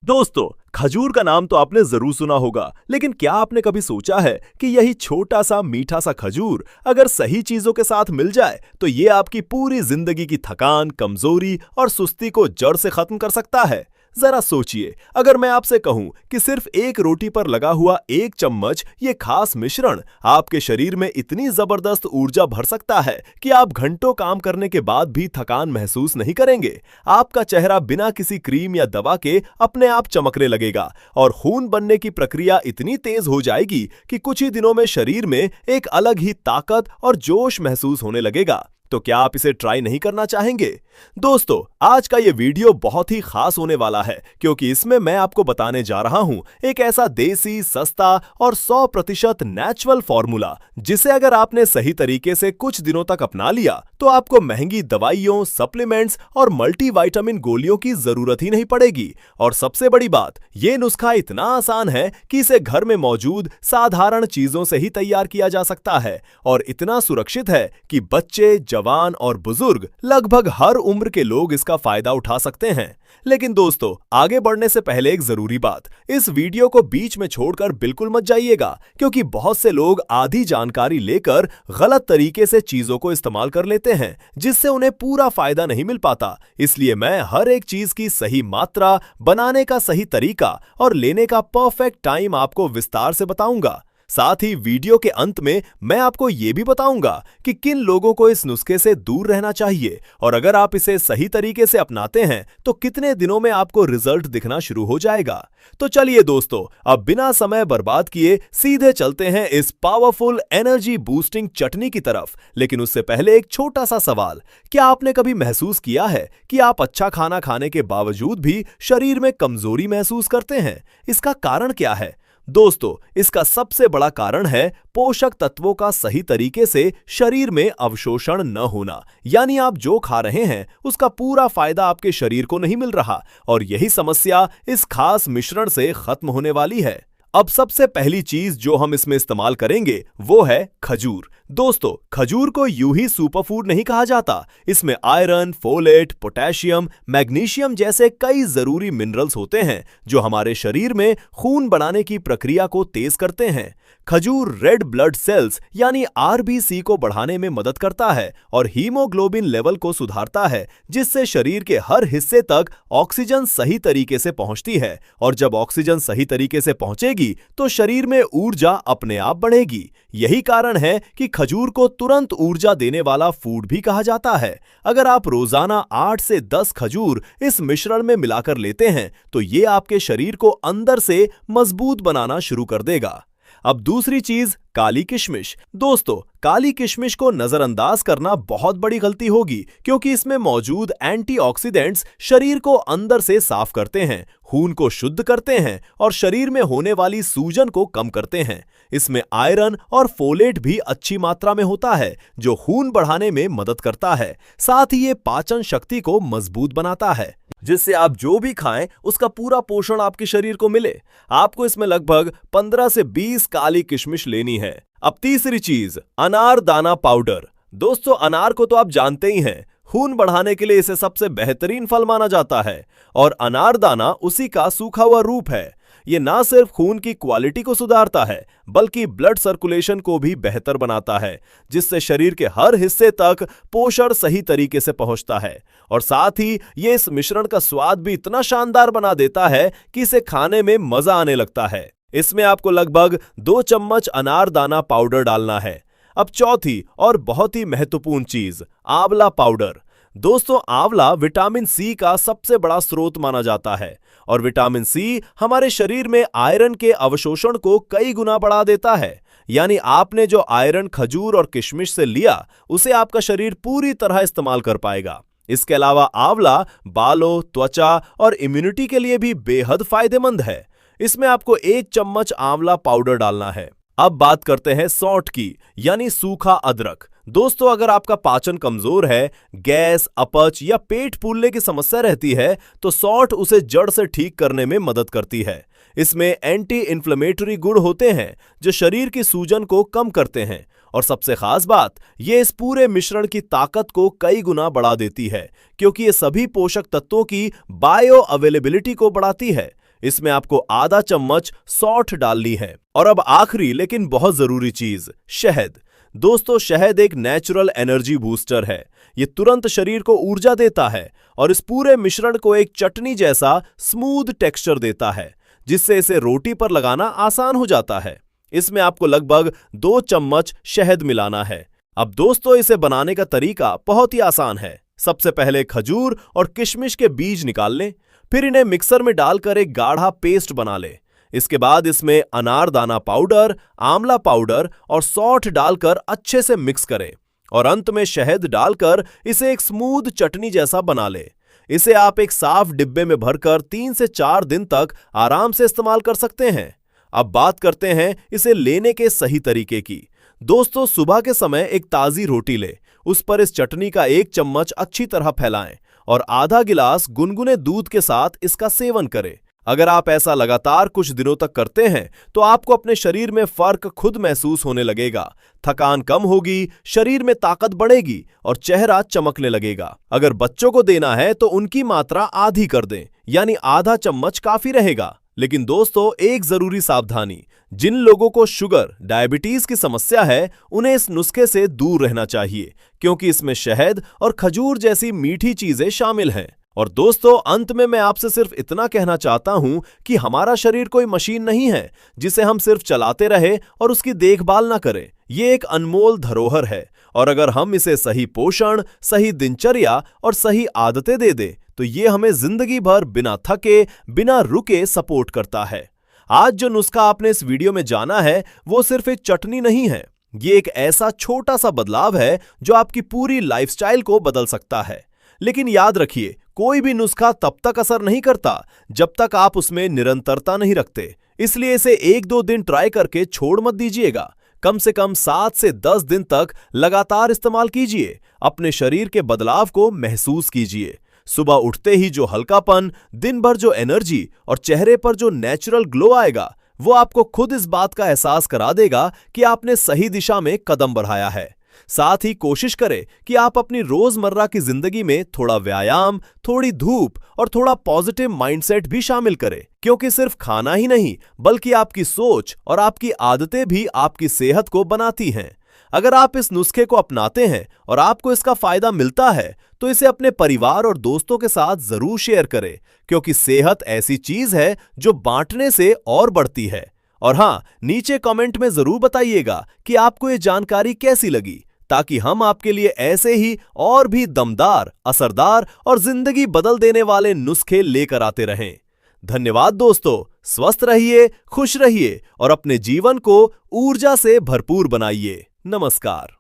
दोस्तों, खजूर का नाम तो आपने जरूर सुना होगा, लेकिन क्या आपने कभी सोचा है कि यही छोटा सा मीठा सा खजूर अगर सही चीजों के साथ मिल जाए तो ये आपकी पूरी जिंदगी की थकान, कमजोरी और सुस्ती को जड़ से खत्म कर सकता है। जरा सोचिए, अगर मैं आपसे कहूं कि सिर्फ एक रोटी पर लगा हुआ एक चम्मच ये खास मिश्रण आपके शरीर में इतनी जबरदस्त ऊर्जा भर सकता है कि आप घंटों काम करने के बाद भी थकान महसूस नहीं करेंगे। आपका चेहरा बिना किसी क्रीम या दवा के अपने आप चमकने लगेगा और खून बनने की प्रक्रिया इतनी तेज हो जाएगी कि कुछ ही दिनों में शरीर में एक अलग ही ताकत और जोश महसूस होने लगेगा। तो क्या आप इसे ट्राई नहीं करना चाहेंगे? दोस्तों, आज का ये वीडियो बहुत ही खास होने वाला है क्योंकि इसमें मैं आपको बताने जा रहा हूं एक ऐसा देसी, सस्ता और 100% नेचुरल फॉर्मूला जिसे अगर आपने सही तरीके से कुछ दिनों तक अपना लिया तो आपको महंगी दवाइयों, सप्लीमेंट्स और मल्टीविटामिन गोलियों की जरूरत ही नहीं पड़ेगी। और सबसे बड़ी बात, ये नुस्खा इतना आसान है कि इसे घर में मौजूद साधारण चीजों से ही तैयार किया जा सकता है और इतना सुरक्षित है कि बच्चे, जवान और बुजुर्ग, लगभग हर उम्र के लोग इसका फायदा उठा सकते हैं। लेकिन दोस्तों, आगे बढ़ने से पहले एक जरूरी बात, इस वीडियो को बीच में छोड़कर बिल्कुल मत जाइएगा क्योंकि बहुत से लोग आधी जानकारी लेकर गलत तरीके से चीजों को इस्तेमाल कर लेते हैं जिससे उन्हें पूरा फायदा नहीं मिल पाता। इसलिए मैं हर एक चीज की सही मात्रा, बनाने का सही तरीका और लेने का परफेक्ट टाइम आपको विस्तार से बताऊंगा। साथ ही वीडियो के अंत में मैं आपको ये भी बताऊंगा कि किन लोगों को इस नुस्खे से दूर रहना चाहिए और अगर आप इसे सही तरीके से अपनाते हैं तो कितने दिनों में आपको रिजल्ट दिखना शुरू हो जाएगा। तो चलिए दोस्तों, अब बिना समय बर्बाद किए सीधे चलते हैं इस पावरफुल एनर्जी बूस्टिंग चटनी की तरफ। लेकिन उससे पहले एक छोटा सा सवाल, क्या आपने कभी महसूस किया है कि आप अच्छा खाना खाने के बावजूद भी शरीर में कमजोरी महसूस करते हैं? इसका कारण क्या है? दोस्तों, इसका सबसे बड़ा कारण है पोषक तत्वों का सही तरीके से शरीर में अवशोषण न होना। यानी आप जो खा रहे हैं उसका पूरा फायदा आपके शरीर को नहीं मिल रहा और यही समस्या इस खास मिश्रण से खत्म होने वाली है। अब सबसे पहली चीज जो हम इसमें इस्तेमाल करेंगे वो है खजूर। दोस्तों, खजूर को यूं ही सुपरफूड नहीं कहा जाता। इसमें आयरन, फोलेट, पोटेशियम, मैग्नीशियम जैसे कई जरूरी मिनरल्स होते हैं जो हमारे शरीर में खून बनाने की प्रक्रिया को तेज करते हैं। खजूर रेड ब्लड सेल्स यानी आरबीसी को बढ़ाने में मदद करता है और हीमोग्लोबिन लेवल को सुधारता है जिससे शरीर के हर हिस्से तक ऑक्सीजन सही तरीके से पहुंचती है और जब ऑक्सीजन सही तरीके से पहुंचेगी तो शरीर में ऊर्जा अपने आप बढ़ेगी। यही कारण है कि खजूर को तुरंत ऊर्जा देने वाला फूड भी कहा जाता है। अगर आप रोजाना 8 से 10 खजूर इस मिश्रण में मिलाकर लेते हैं तो ये आपके शरीर को अंदर से मजबूत बनाना शुरू कर देगा। अब दूसरी चीज, काली किशमिश। दोस्तों, काली किशमिश को नजरअंदाज करना बहुत बड़ी गलती होगी क्योंकि इसमें मौजूद एंटीऑक्सीडेंट्स शरीर को अंदर से साफ करते हैं, खून को शुद्ध करते हैं और शरीर में होने वाली सूजन को कम करते हैं। इसमें आयरन और फोलेट भी अच्छी मात्रा में होता है जो खून बढ़ाने में मदद करता है। साथ ही ये पाचन शक्ति को मजबूत बनाता है जिससे आप जो भी खाएं उसका पूरा पोषण आपके शरीर को मिले। आपको इसमें लगभग 15 से 20 काली किशमिश लेनी है। अब तीसरी चीज, अनार दाना पाउडर। दोस्तों, अनार को तो आप जानते ही हैं, खून बढ़ाने के लिए इसे सबसे बेहतरीन फल माना जाता है और अनार दाना उसी का सूखा हुआ रूप है। ये ना सिर्फ खून की क्वालिटी को सुधारता है बल्कि ब्लड सर्कुलेशन को भी बेहतर बनाता है जिससे शरीर के हर हिस्से तक पोषण सही तरीके से पहुंचता है और साथ ही ये इस मिश्रण का स्वाद भी इतना शानदार बना देता है कि इसे खाने में मजा आने लगता है। इसमें आपको लगभग 2 चम्मच अनार दाना पाउडर डालना है। अब चौथी और बहुत ही महत्वपूर्ण चीज, आंवला पाउडर। दोस्तों, आंवला विटामिन सी का सबसे बड़ा स्रोत माना जाता है और विटामिन सी हमारे शरीर में आयरन के अवशोषण को कई गुना बढ़ा देता है। यानी आपने जो आयरन खजूर और किशमिश से लिया उसे आपका शरीर पूरी तरह इस्तेमाल कर पाएगा। इसके अलावा आंवला बालों, त्वचा और इम्यूनिटी के लिए भी बेहद फायदेमंद है। इसमें आपको 1 चम्मच आंवला पाउडर डालना है। अब बात करते हैं सौंठ की, यानी सूखा अदरक। दोस्तों, अगर आपका पाचन कमजोर है, गैस, अपच या पेट फूलने की समस्या रहती है तो सौंठ उसे जड़ से ठीक करने में मदद करती है। इसमें एंटी इन्फ्लेमेटरी गुण होते हैं जो शरीर की सूजन को कम करते हैं और सबसे खास बात, ये इस पूरे मिश्रण की ताकत को कई गुना बढ़ा देती है क्योंकि ये सभी पोषक तत्वों की बायो अवेलेबिलिटी को बढ़ाती है। इसमें आपको आधा चम्मच सौंठ डालनी है। और अब आखिरी लेकिन बहुत जरूरी चीज, शहद। दोस्तों, शहद एक नेचुरल एनर्जी बूस्टर है। ये तुरंत शरीर को ऊर्जा देता है और इस पूरे मिश्रण को एक चटनी जैसा स्मूथ टेक्सचर देता है, जिससे इसे रोटी पर लगाना आसान हो जाता है। इसमें आपको लगभग 2 चम्मच शहद मिलाना है। अब दोस्तों, इसे बनाने का तरीका बहुत ही आसान है। सबसे पहले खजूर और किशमिश के बीज निकाल लें, फिर इन्हें मिक्सर में डालकर एक गाढ़ा पेस्ट बना लें। इसके बाद इसमें अनारदाना पाउडर, आंवला पाउडर और सौंठ डालकर अच्छे से मिक्स करें और अंत में शहद डालकर इसे एक स्मूथ चटनी जैसा बना लें। इसे आप एक साफ डिब्बे में भरकर 3 से 4 दिन तक आराम से इस्तेमाल कर सकते हैं। अब बात करते हैं इसे लेने के सही तरीके की। दोस्तों, सुबह के समय एक ताजी रोटी ले, उस पर इस चटनी का 1 चम्मच अच्छी तरह फैलाएं और आधा गिलास गुनगुने दूध के साथ इसका सेवन करें। अगर आप ऐसा लगातार कुछ दिनों तक करते हैं तो आपको अपने शरीर में फर्क खुद महसूस होने लगेगा। थकान कम होगी, शरीर में ताकत बढ़ेगी और चेहरा चमकने लगेगा। अगर बच्चों को देना है तो उनकी मात्रा आधी कर दें, यानी आधा चम्मच काफी रहेगा। लेकिन दोस्तों, एक जरूरी सावधानी, जिन लोगों को शुगर, डायबिटीज की समस्या है, उन्हें इस नुस्खे से दूर रहना चाहिए, क्योंकि इसमें शहद और खजूर जैसी मीठी चीजें शामिल हैं। और दोस्तों, अंत में मैं आपसे सिर्फ इतना कहना चाहता हूं कि हमारा शरीर कोई मशीन नहीं है जिसे हम सिर्फ चलाते रहे और उसकी देखभाल ना करें। ये एक अनमोल धरोहर है और अगर हम इसे सही पोषण, सही दिनचर्या और सही आदतें दे दें तो ये हमें जिंदगी भर बिना थके, बिना रुके सपोर्ट करता है। आज जो नुस्खा आपने इस वीडियो में जाना है वो सिर्फ एक चटनी नहीं है, ये एक ऐसा छोटा सा बदलाव है जो आपकी पूरी लाइफस्टाइल को बदल सकता है। लेकिन याद रखिए, कोई भी नुस्खा तब तक असर नहीं करता जब तक आप उसमें निरंतरता नहीं रखते। इसलिए इसे 1-2 दिन ट्राई करके छोड़ मत दीजिएगा। कम से कम 7 से 10 दिन तक लगातार इस्तेमाल कीजिए। अपने शरीर के बदलाव को महसूस कीजिए। सुबह उठते ही जो हल्कापन, दिन भर जो एनर्जी और चेहरे पर जो नेचुरल ग्लो आएगा, वो आपको खुद इस बात का एहसास करा देगा कि आपने सही दिशा में कदम बढ़ाया है। साथ ही कोशिश करें कि आप अपनी रोजमर्रा की जिंदगी में थोड़ा व्यायाम, थोड़ी धूप और थोड़ा पॉजिटिव माइंडसेट भी शामिल करें, क्योंकि सिर्फ खाना ही नहीं बल्कि आपकी सोच और आपकी आदतें भी आपकी सेहत को बनाती हैं। अगर आप इस नुस्खे को अपनाते हैं और आपको इसका फायदा मिलता है तो इसे अपने परिवार और दोस्तों के साथ जरूर शेयर करें, क्योंकि सेहत ऐसी चीज है जो बांटने से और बढ़ती है। और हाँ, नीचे कमेंट में जरूर बताइएगा कि आपको ये जानकारी कैसी लगी, ताकि हम आपके लिए ऐसे ही और भी दमदार, असरदार और जिंदगी बदल देने वाले नुस्खे लेकर आते रहें। धन्यवाद दोस्तों, स्वस्थ रहिए, खुश रहिए और अपने जीवन को ऊर्जा से भरपूर बनाइए। नमस्कार।